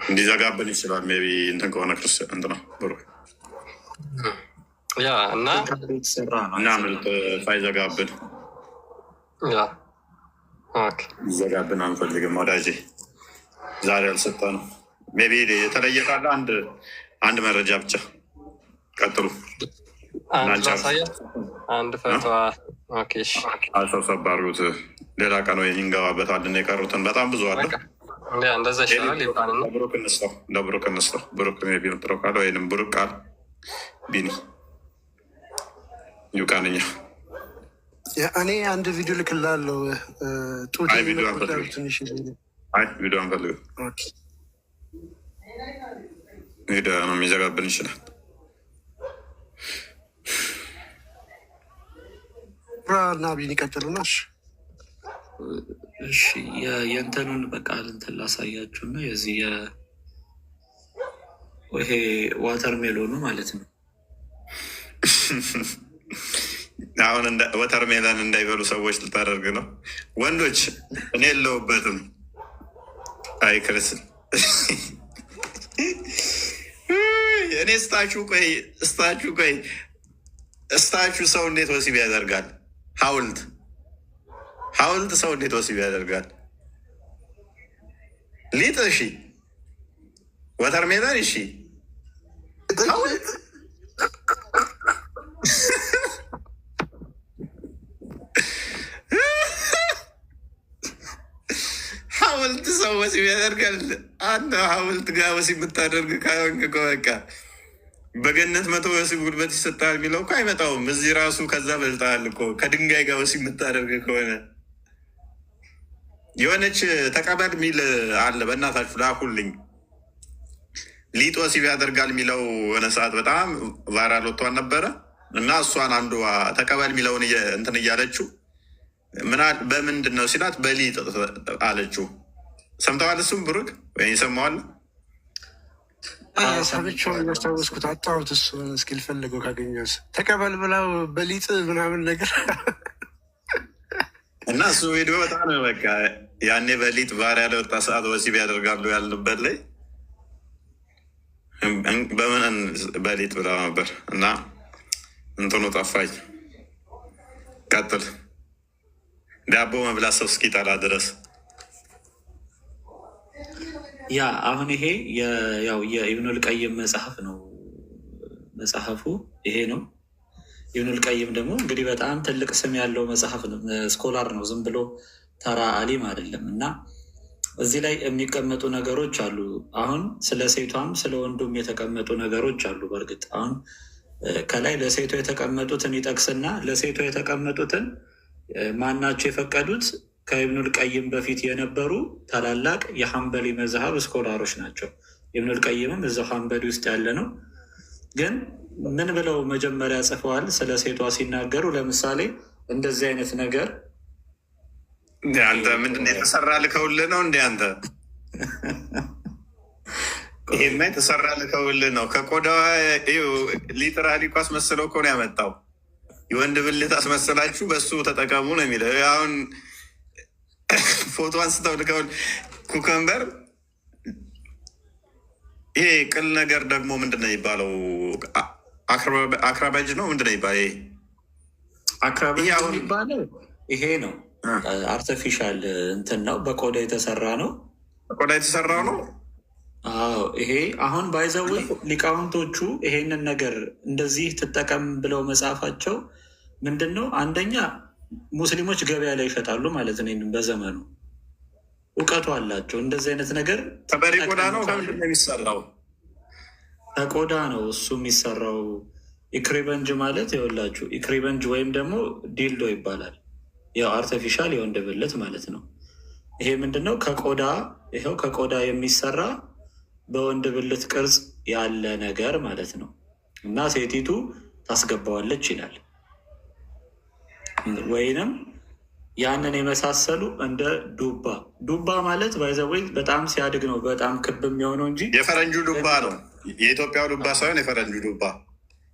እንዲዘጋብን ይችላል። ሜይ ቢ እንትን ከሆነ ክርስቲያን እንትን ነው ብሎ ያ እና ምልጥ ሳይዘጋብን ይዘጋብን አንፈልግም ወዳጄ። ዛሬ አልሰጠ ነው። ሜይ ቢ የተለየ ካለ አንድ መረጃ ብቻ ቀጥሉ። አንድ ፈተዋ አሰብሰብ አድርጉት። ሌላ ቀን ወይ እንገባበታለን። የቀሩትን በጣም ብዙ አለ። እንደዛ ይሻላል። ብሩክ እንስጠው። ብሩክ ቢ ምጥረው ካለ ወይም ብሩክ ቃል ቢኒ ይውቃንኛ። እኔ አንድ ቪዲዮ ልክላለሁ። ቪዲዮ አንፈልግም። ቪዲዮ ነው የሚዘጋብን ይችላል። እና ቢኒ ቀጥሉና እሺ የእንትኑን በቃ እንትን ላሳያችሁ እና የዚህ ይሄ ዋተር ሜሎኑ ማለት ነው። አሁን ወተር ሜለን እንዳይበሉ ሰዎች ልታደርግ ነው። ወንዶች እኔ የለውበትም። አይ ክርስ እኔ እስታችሁ ሰው እንዴት ወሲብ ያደርጋል? ሐውልት ሰው እንዴት ወሲብ ያደርጋል? ሊጥ እሺ፣ ወተርሜሎን እሺ፣ ሐውልት ሰው ወሲብ ያደርጋል። አንተ ሐውልት ጋር ወሲብ የምታደርግ ካሆንክ እኮ በቃ በገነት 100 ወሲብ ጉልበት ይሰጣል የሚለው እኮ አይመጣውም። እዚህ ራሱ ከዛ በልጠሃል እኮ ከድንጋይ ጋር ወሲብ የምታደርግ ከሆነ የሆነች ተቀበል የሚል አለ። በእናታችሁ ላኩልኝ። ሊጥ ወሲብ ያደርጋል የሚለው የሆነ ሰዓት በጣም ቫይራል ወጥቷን ነበረ እና እሷን አንዷ ተቀበል የሚለውን እንትን እያለችው በምንድን ነው ሲላት በሊጥ አለችው። ሰምተዋል? እሱም ብሩክ ወይ ይሰማዋል? ሰምቼው ያስታወስኩት አጣሁት። እሱን እስኪ ልፈልገው ካገኘሁት ተቀበል ብላው በሊጥ ምናምን ነገር እና እሱ ቪዲዮ በጣም በቃ ያኔ በሊጥ ቫይራል ወጣ ሰዓት ወሲብ ያደርጋሉ ያልንበት ላይ በምን በሊጥ ብላ ነበር እና እንትኑ ጠፋኝ። ቀጥል። ዳቦ መብላት ሰው እስኪጠላ ድረስ ያ አሁን ይሄ ያው የኢብኑል ቀይም መጽሐፍ ነው። መጽሐፉ ይሄ ነው። ኢብኑል ቀይም ደግሞ እንግዲህ በጣም ትልቅ ስም ያለው መጽሐፍ ነው። ስኮላር ነው፣ ዝም ብሎ ተራ አሊም አይደለም። እና እዚህ ላይ የሚቀመጡ ነገሮች አሉ። አሁን ስለ ሴቷም ስለ ወንዱም የተቀመጡ ነገሮች አሉ። በእርግጥ አሁን ከላይ ለሴቷ የተቀመጡትን ይጠቅስና ለሴቷ የተቀመጡትን ማናቸው የፈቀዱት? ከኢብኑል ቀይም በፊት የነበሩ ታላላቅ የሐንበሊ መዝሀብ ስኮላሮች ናቸው። ኢብኑል ቀይምም እዛው ሐንበሊ ውስጥ ያለ ነው። ግን ምን ብለው መጀመሪያ ጽፈዋል? ስለ ሴቷ ሲናገሩ ለምሳሌ እንደዚህ አይነት ነገር አንተ ምንድን የተሰራ ልከውልህ ነው እንደ አንተ ይሄማ የተሰራ ልከውልህ ነው። ከቆዳዋ ሊትራሊ እኮ አስመስለው እኮ ነው ያመጣው። የወንድ ብልት አስመሰላችሁ በሱ ተጠቀሙ ነው የሚለው። አሁን ፎቶ አንስተው ልከውል ኩከምበር። ይሄ ቅል ነገር ደግሞ ምንድን ነው የሚባለው? አክራባጅ ነው ምንድን ነው የሚባለው? ይሄ አክራባጅ የሚባለው ይሄ ነው። አርቲፊሻል እንትን ነው፣ በቆዳ የተሰራ ነው። በቆዳ የተሰራው ነው። አዎ ይሄ አሁን ባይዘዌ ሊቃውንቶቹ ይሄንን ነገር እንደዚህ ትጠቀም ብለው መጽሐፋቸው ምንድን ነው? አንደኛ ሙስሊሞች ገበያ ላይ ይሸጣሉ ማለት ነው። ይህንም በዘመኑ እውቀቱ አላቸው። እንደዚህ አይነት ነገር ከበሬ ቆዳ ነው። ከምንድን ነው የሚሰራው? ከቆዳ ነው እሱ የሚሰራው። ኢክሪበንጅ ማለት ይኸውላችሁ፣ ኢክሪበንጅ ወይም ደግሞ ዲልዶ ይባላል። ያው አርቲፊሻል የወንድ ብልት ማለት ነው። ይሄ ምንድን ነው? ከቆዳ ይኸው ከቆዳ የሚሰራ በወንድ ብልት ቅርጽ ያለ ነገር ማለት ነው። እና ሴቲቱ ታስገባዋለች ይላል። ወይንም ያንን የመሳሰሉ እንደ ዱባ ማለት ባይዘወይ በጣም ሲያድግ ነው በጣም ክብ የሚሆነው እንጂ የፈረንጁ ዱባ ነው። የኢትዮጵያው ዱባ ሳይሆን የፈረንጁ ዱባ።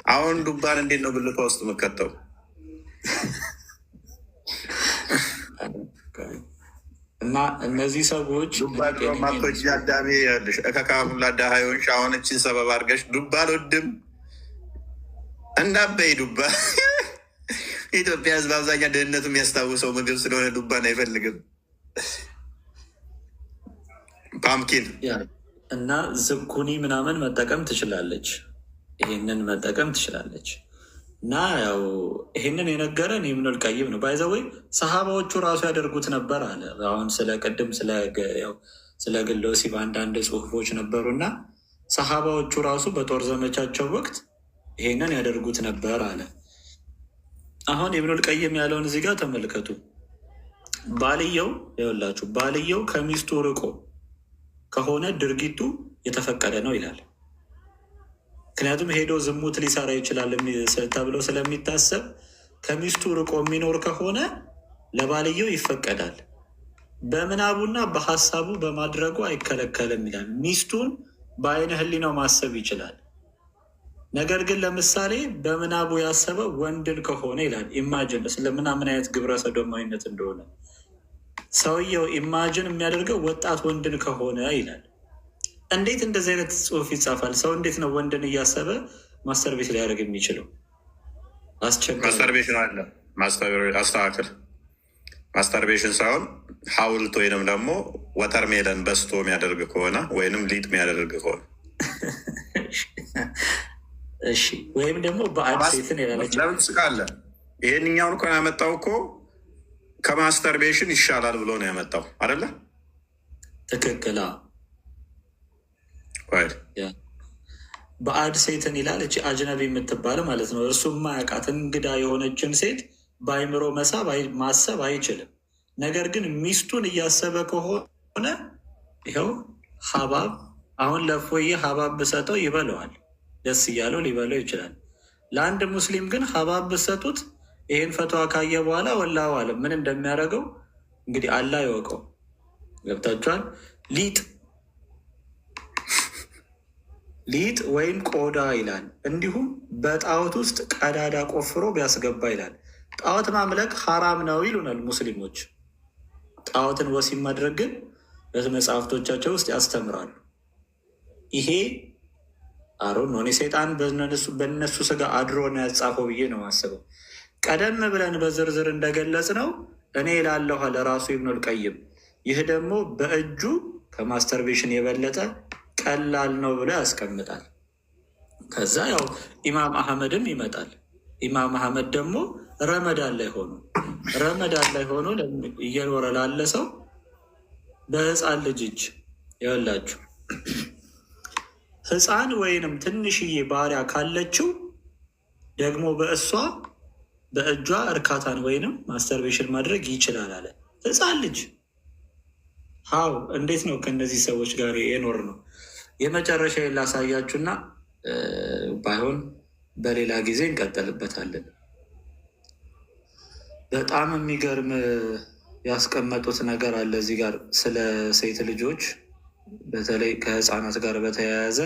አሁን ዱባን እንዴት ነው ብልቷ ውስጥ የምከተው? እና እነዚህ ሰዎች ማቶች አዳሜ ያለሽ እከካሙላ ዳሃዮች አሁንችን ሰበብ አድርገሽ ዱባ አልወድም እንዳበይ ዱባ የኢትዮጵያ ሕዝብ አብዛኛ ድህነቱ የሚያስታውሰው ምግብ ስለሆነ ዱባን አይፈልግም። ፓምኪን እና ዝኩኒ ምናምን መጠቀም ትችላለች። ይሄንን መጠቀም ትችላለች። እና ያው ይሄንን የነገረን ኢብኑል ቀይም ነው። ባይዘወይ ሰሃባዎቹ ራሱ ያደርጉት ነበር አለ። አሁን ስለ ቅድም ስለ ግለ ወሲብ አንዳንድ ጽሁፎች ነበሩ እና ሰሃባዎቹ ራሱ በጦር ዘመቻቸው ወቅት ይሄንን ያደርጉት ነበር አለ። አሁን ኢብኑል ቀይም ያለውን እዚህ ጋር ተመልከቱ። ባልየው ይኸውላችሁ፣ ባልየው ከሚስቱ ርቆ ከሆነ ድርጊቱ የተፈቀደ ነው ይላል። ምክንያቱም ሄዶ ዝሙት ሊሰራ ይችላል ተብሎ ስለሚታሰብ ከሚስቱ ርቆ የሚኖር ከሆነ ለባልየው ይፈቀዳል። በምናቡና በሀሳቡ በማድረጉ አይከለከልም ይላል። ሚስቱን በአይነ ህሊናው ማሰብ ይችላል። ነገር ግን ለምሳሌ በምናቡ ያሰበ ወንድን ከሆነ ይላል ኢማጅን ስለምና ምን አይነት ግብረ ሰዶማዊነት እንደሆነ ሰውየው ኢማጅን የሚያደርገው ወጣት ወንድን ከሆነ ይላል እንዴት እንደዚህ አይነት ጽሁፍ ይጻፋል? ሰው እንዴት ነው ወንድን እያሰበ ማስተርቤት ሊያደርግ የሚችለው? አስቸጋሪ። ማስተርቤሽን አለ አስተካክል። ማስተርቤሽን ሳይሆን ሐውልት ወይንም ደግሞ ወተርሜለን በስቶ የሚያደርግ ከሆነ ወይንም ሊጥ የሚያደርግ ከሆነ እሺ። ወይም ደግሞ በአድ ሴትን ያላለች ለምን ትስቃለ? ይሄንኛውን እኮ ያመጣው እኮ ከማስተርቤሽን ይሻላል ብሎ ነው ያመጣው አይደለ? ትክክል። በአድ ሴትን ይላል። እቺ አጅነቢ የምትባል ማለት ነው። እርሱ ማያውቃት እንግዳ የሆነችን ሴት በአይምሮ ማሰብ አይችልም። ነገር ግን ሚስቱን እያሰበ ከሆነ ይኸው ሀባብ፣ አሁን ለፎዬ ሀባብ ብሰጠው ይበለዋል፣ ደስ እያለው ሊበለው ይችላል። ለአንድ ሙስሊም ግን ሀባብ ብሰጡት ይህን ፈትዋ ካየ በኋላ ወላሂ አለም ምን እንደሚያደርገው እንግዲህ አላህ ይወቀው። ገብታችኋል? ሊጥ ወይም ቆዳ ይላል። እንዲሁም በጣዖት ውስጥ ቀዳዳ ቆፍሮ ቢያስገባ ይላል። ጣዖት ማምለክ ሐራም ነው ይሉናል ሙስሊሞች። ጣዖትን ወሲብ ማድረግ ግን በመጽሐፍቶቻቸው ውስጥ ያስተምራሉ። ይሄ አሮን ሆኔ ሰይጣን በእነሱ ስጋ አድሮ ነው ያጻፈው ብዬ ነው ማስበው። ቀደም ብለን በዝርዝር እንደገለጽ ነው እኔ ላለሁ ለራሱ ኢብኑል ቀይም ይህ ደግሞ በእጁ ከማስተርቤሽን የበለጠ ቀላል ነው ብሎ ያስቀምጣል። ከዛ ያው ኢማም አህመድም ይመጣል። ኢማም አህመድ ደግሞ ረመዳን ላይ ሆኖ እየኖረ ላለ ሰው በህፃን ልጅ እጅ ይወላችሁ ህፃን ወይንም ትንሽዬ ባሪያ ካለችው ደግሞ በእጇ እርካታን ወይንም ማስተርቤሽን ማድረግ ይችላል አለ። ህፃን ልጅ ሀው እንዴት ነው ከእነዚህ ሰዎች ጋር የኖር ነው? የመጨረሻ ላሳያችሁና ባይሆን በሌላ ጊዜ እንቀጠልበታለን። በጣም የሚገርም ያስቀመጡት ነገር አለ እዚህ ጋር ስለ ሴት ልጆች በተለይ ከህፃናት ጋር በተያያዘ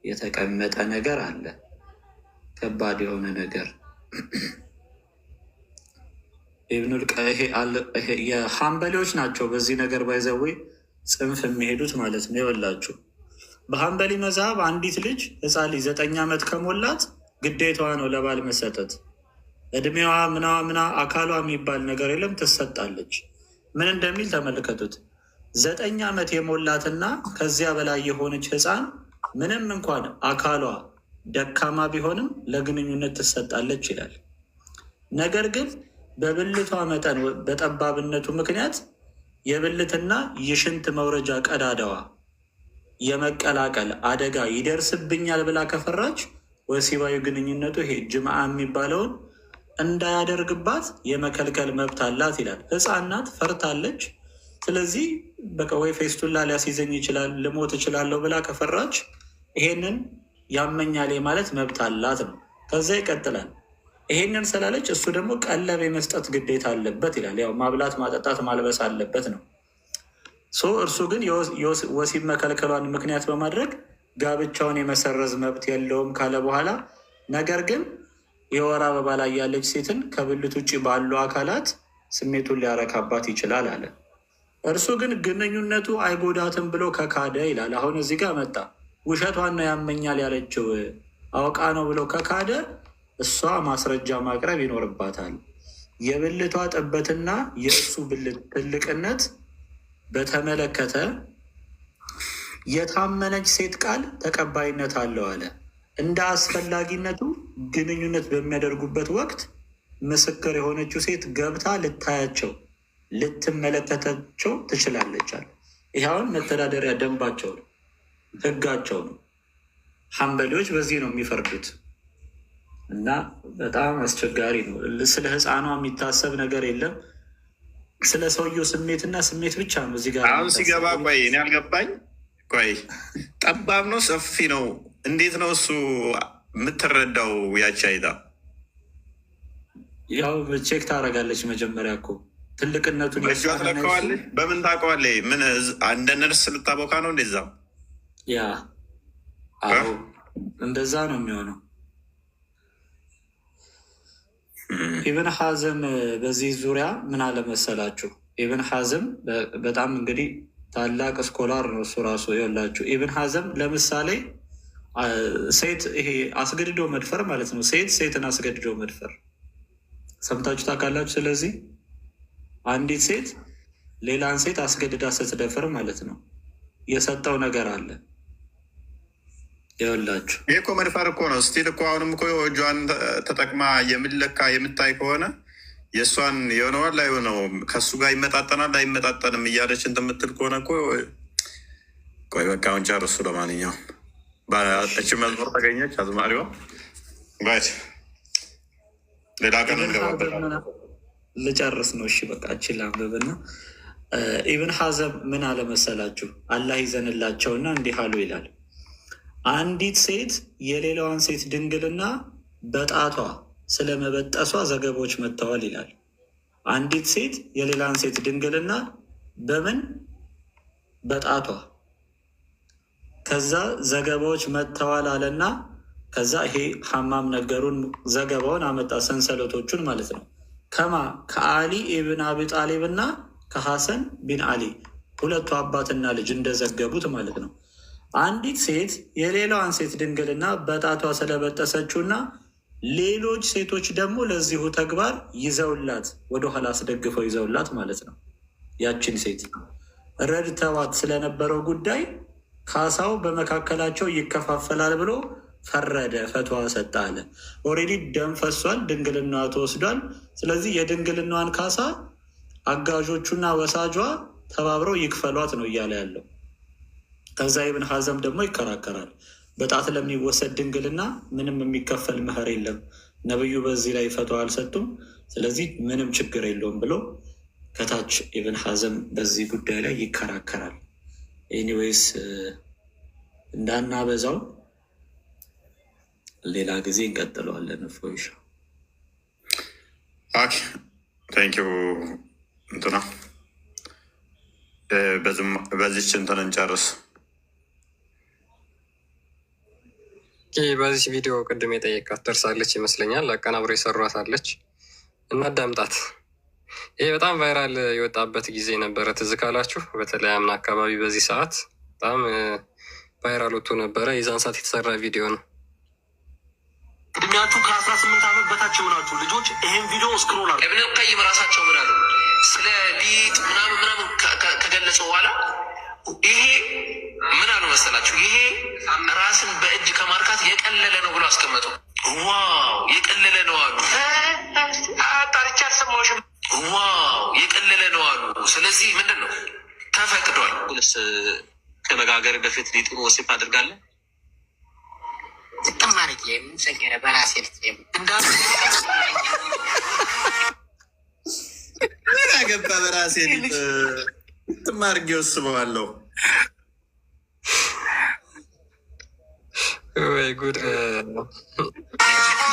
የተቀመጠ ነገር አለ። ከባድ የሆነ ነገር ኢብኑል የሐንበሌዎች ናቸው በዚህ ነገር ባይዘዌ ጽንፍ የሚሄዱት ማለት ነው። ይወላችሁ በሐንበሊ መዝሀብ አንዲት ልጅ ህፃን ልጅ 9 ዓመት ከሞላት ግዴታዋ ነው ለባል መሰጠት። እድሜዋ ምና አካሏ የሚባል ነገር የለም፣ ትሰጣለች። ምን እንደሚል ተመልከቱት። 9 ዓመት የሞላትና ከዚያ በላይ የሆነች ህፃን ምንም እንኳን አካሏ ደካማ ቢሆንም ለግንኙነት ትሰጣለች ይላል። ነገር ግን በብልቷ መጠን በጠባብነቱ ምክንያት የብልትና የሽንት መውረጃ ቀዳዳዋ የመቀላቀል አደጋ ይደርስብኛል ብላ ከፈራች ወሲባዊ ግንኙነቱ ይሄ ጅምዓ የሚባለውን እንዳያደርግባት የመከልከል መብት አላት ይላል። ህፃን ናት፣ ፈርታለች። ስለዚህ በቃ ወይ ፌስቱላ ሊያስይዘኝ ይችላል፣ ልሞት እችላለሁ ብላ ከፈራች ይሄንን ያመኛል ማለት መብት አላት ነው። ከዛ ይቀጥላል። ይሄንን ስላለች እሱ ደግሞ ቀለብ የመስጠት ግዴታ አለበት ይላል። ያው ማብላት፣ ማጠጣት፣ ማልበስ አለበት ነው። እርሱ ግን ወሲብ መከልከሏን ምክንያት በማድረግ ጋብቻውን የመሰረዝ መብት የለውም ካለ በኋላ ነገር ግን የወር አበባ ላይ ያለች ሴትን ከብልት ውጭ ባሉ አካላት ስሜቱን ሊያረካባት ይችላል አለ። እርሱ ግን ግንኙነቱ አይጎዳትም ብሎ ከካደ ይላል። አሁን እዚህ ጋር መጣ። ውሸቷን ነው ያመኛል ያለችው አውቃ ነው ብሎ ከካደ እሷ ማስረጃ ማቅረብ ይኖርባታል። የብልቷ ጥበትና የእሱ ብልት ትልቅነት በተመለከተ የታመነች ሴት ቃል ተቀባይነት አለው አለ። እንደ አስፈላጊነቱ ግንኙነት በሚያደርጉበት ወቅት ምስክር የሆነችው ሴት ገብታ ልታያቸው፣ ልትመለከታቸው ትችላለች አለ። ይኸውን መተዳደሪያ ደንባቸው ነው፣ ህጋቸው ነው። ሐንበሌዎች በዚህ ነው የሚፈርዱት እና በጣም አስቸጋሪ ነው። ስለ ህፃኗ የሚታሰብ ነገር የለም። ስለ ሰውየው ስሜትና ስሜት ብቻ ነው እዚህ ጋር አሁን ሲገባ። ቆይ እኔ አልገባኝ። ቆይ ጠባብ ነው ሰፊ ነው? እንዴት ነው እሱ የምትረዳው? ያቺ አይታ ያው ቼክ ታደርጋለች መጀመሪያ እኮ ትልቅነቱን ትለካዋለች። በምን ታውቀዋለች? ምን እንደ ነርስ ልታቦካ ነው እንደዛ? ያ አዎ እንደዛ ነው የሚሆነው። ኢብን ሐዝም በዚህ ዙሪያ ምን አለመሰላችሁ? ኢብን ሐዝም በጣም እንግዲህ ታላቅ ስኮላር ነው እሱ ራሱ። ይኸውላችሁ ኢብን ሀዘም ለምሳሌ ሴት ይሄ አስገድዶ መድፈር ማለት ነው። ሴትን አስገድዶ መድፈር ሰምታችሁ ታውቃላችሁ? ስለዚህ አንዲት ሴት ሌላን ሴት አስገድዳ ስትደፍር ማለት ነው የሰጠው ነገር አለ። ይኸውላችሁ ይህ እኮ መድፈር እኮ ነው። ስቲል እኮ አሁንም እኮ እጇን ተጠቅማ የምለካ የምታይ ከሆነ የእሷን የሆነዋል ላይ ሆነው ከእሱ ጋር ይመጣጠናል አይመጣጠንም እያለች እንደምትል ከሆነ እኮ ቆይ በቃ አሁን ጨርሱ። ለማንኛውም እች መዝሙር ተገኘች አዝማሪዋ ባይት ሌላ ቀን እንገባበታለን። ልጨርስ ነው። እሺ በቃ እችል አንብብና ኢብን ሀዘም ምን አለመሰላችሁ? አላህ ይዘንላቸውና እንዲህ አሉ ይላል። አንዲት ሴት የሌላዋን ሴት ድንግልና በጣቷ ስለመበጠሷ ዘገባዎች መጥተዋል ይላል። አንዲት ሴት የሌላን ሴት ድንግልና በምን በጣቷ ከዛ ዘገባዎች መጥተዋል አለና ከዛ ይሄ ሐማም ነገሩን ዘገባውን አመጣ፣ ሰንሰለቶቹን ማለት ነው። ከማ ከአሊ ኢብን አቢ ጣሊብ እና ከሐሰን ቢን አሊ ሁለቱ አባትና ልጅ እንደዘገቡት ማለት ነው። አንዲት ሴት የሌላዋን ሴት ድንግልና በጣቷ ስለበጠሰችውና ሌሎች ሴቶች ደግሞ ለዚሁ ተግባር ይዘውላት ወደኋላ አስደግፈው ይዘውላት ማለት ነው። ያችን ሴት ረድተዋት ስለነበረው ጉዳይ ካሳው በመካከላቸው ይከፋፈላል ብሎ ፈረደ፣ ፈትዋ ሰጠ አለ። ኦልሬዲ ደም ፈሷል፣ ድንግልናዋ ተወስዷል። ስለዚህ የድንግልናዋን ካሳ አጋዦቹና ወሳጇ ተባብረው ይክፈሏት ነው እያለ ያለው። ከዛ ኢብን ሀዘም ደግሞ ይከራከራል። በጣት ለሚወሰድ ድንግልና ምንም የሚከፈል መህር የለም፣ ነብዩ በዚህ ላይ ፈትዋ አልሰጡም፣ ስለዚህ ምንም ችግር የለውም ብሎ ከታች ኢብን ሀዘም በዚህ ጉዳይ ላይ ይከራከራል። ኤኒዌይስ እንዳናበዛው ሌላ ጊዜ እንቀጥለዋለን። ፎይሻ ቴንኪው እንትና በዚች እንትን እንጨርስ። በዚህ ቪዲዮ ቅድም የጠየቃት ደርሳለች ይመስለኛል። አቀናብሮ የሰሯት አለች እና ዳምጣት። ይሄ በጣም ቫይራል የወጣበት ጊዜ ነበረ፣ ትዝ ካላችሁ። በተለይ አምና አካባቢ በዚህ ሰዓት በጣም ቫይራል ወጥቶ ነበረ። የዛን ሰዓት የተሰራ ቪዲዮ ነው። እድሜያችሁ ከ18 ዓመት በታች የሆናችሁ ልጆች ይህን ቪዲዮ ስክሮል አለ። እብን ቀይም ራሳቸው ምን አሉ ስለ ሊጥ ምናምን ከገለጸ በኋላ ይሄ ምን አሉ መሰላችሁ? ይሄ ራስን በእጅ ከማርካት የቀለለ ነው ብሎ አስቀመጡ። ዋው የቀለለ ነው አሉ። አጣርቻ አልሰማሁሽም። ዋው የቀለለ ነው አሉ። ስለዚህ ምንድን ነው ተፈቅዷል። ሁልስ ከመጋገር በፊት ሊጡን ወሲብ አድርጋለን ጥማርጌ ሰገረ በራሴ ልትም እንዳሉ ምን አገባ በራሴ ጥማርጌ ወስበዋለሁ። ወይ ጉድ!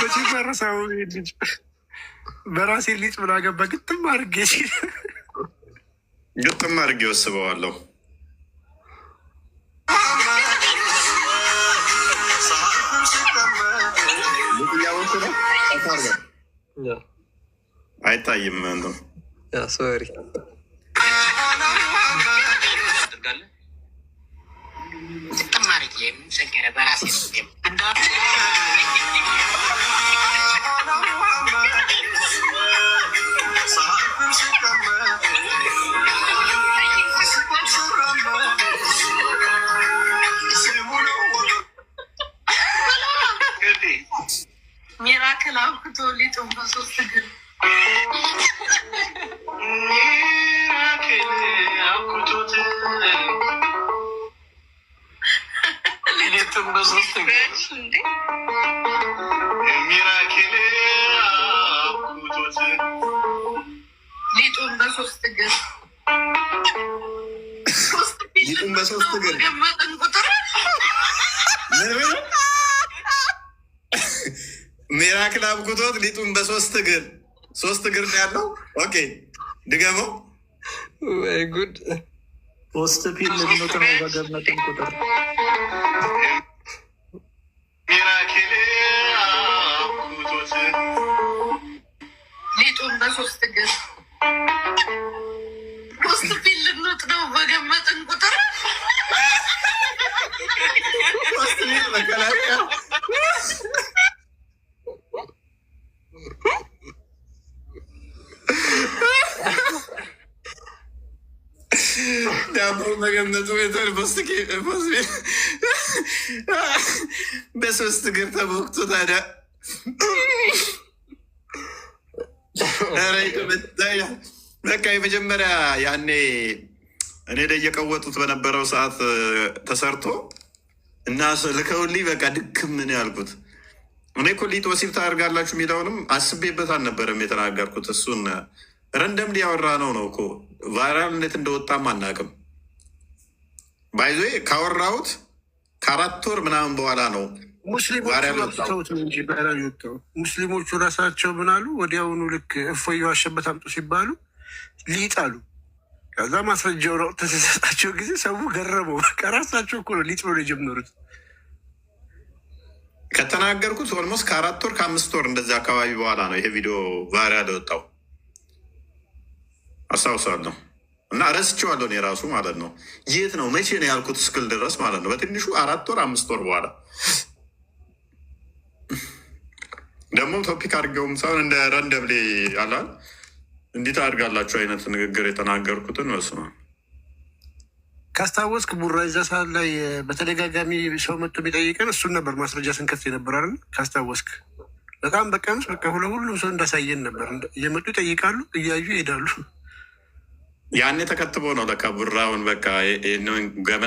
በጨረሰው ልጅ በራሴ ልጅ ምን አገባ ግጥም አድርጌ ሲል ግጥም አድርጌ ወስበዋለሁ። አይታይም እንትን ሶሪ ሰገረ በራሴ ሚራክል አብክቶ ሊጡን በሶስት እግር ሚራክል አብክቶት ሊጡን በሶስት እግር ሚራክል አብክቶት ሊጡን በሶስት እግር ሊጡን በሶስት እግር ገመጠን ቁጥር ሚራክል አብኩቶት ሊጡን በሶስት እግር ነው ያለው። ኦኬ ድገመው። ወይ ጉድ! ፖስት ፒል ልንት ነው በገመጠን ቁጥር ሚራክል አብኩቶት ሊጡን በሶስት እግር ፖስት ፒል ልንት ነው በገመጠን ቁጥር የዳቦ መገነቱ በሶስት እግር ተቦክቶ ታዲያ በቃ የመጀመሪያ ያኔ እኔ ላይ እየቀወጡት በነበረው ሰዓት ተሰርቶ እና ልከውልኝ በቃ ድክም ምን ያልኩት እኔ እኮ ሊጥ ወሲብ ታደርጋላችሁ የሚለውንም አስቤበት አልነበረም የተናገርኩት። እሱን ረንደም ሊያወራ ነው እኮ ቫይራል እንዴት እንደወጣም አናውቅም። ባይዞ ካወራሁት ከ4 ወር ምናምን በኋላ ነው ሙስሊሞቹ እንጂ ቫይራል የወጣው። ሙስሊሞቹ ራሳቸው ምናሉ ወዲያውኑ ልክ እፎይ ዋሸበት አምጡ ሲባሉ ሊጥ አሉ። ከዛ ማስረጃውን አውጥተው ተሰጣቸው ጊዜ ሰው ገረመው። በቃ ራሳቸው እኮ ነው ሊጥ ብሎ የጀመሩት። ከተናገርኩት ኦልሞስት ከ4 ወር ከ5 ወር እንደዚህ አካባቢ በኋላ ነው ይሄ ቪዲዮ ቫይራል የወጣው አስታውሳለሁ። እና ረስቼዋለሁ እኔ ራሱ ማለት ነው። የት ነው መቼ ነው ያልኩት እስክል ድረስ ማለት ነው። በትንሹ 4 ወር 5 ወር በኋላ ደግሞ ቶፒክ አድርገውም ሳይሆን እንደ ረንደብሌ ያላል እንዴት አድርጋላችሁ አይነት ንግግር የተናገርኩትን መስማ ካስታወስክ ቡራ እዛ ሰዓት ላይ በተደጋጋሚ ሰው መጥቶ የሚጠይቀን እሱን ነበር ማስረጃ ስንከፍት የነበር አይደል? ካስታወስክ በጣም በቀን ውስጥ በቃ ሁሉም ሰው እንዳሳየን ነበር። እየመጡ ይጠይቃሉ፣ እያዩ ይሄዳሉ። ያኔ ተከትቦ ነው ለካ ቡራውን በቃ ገመና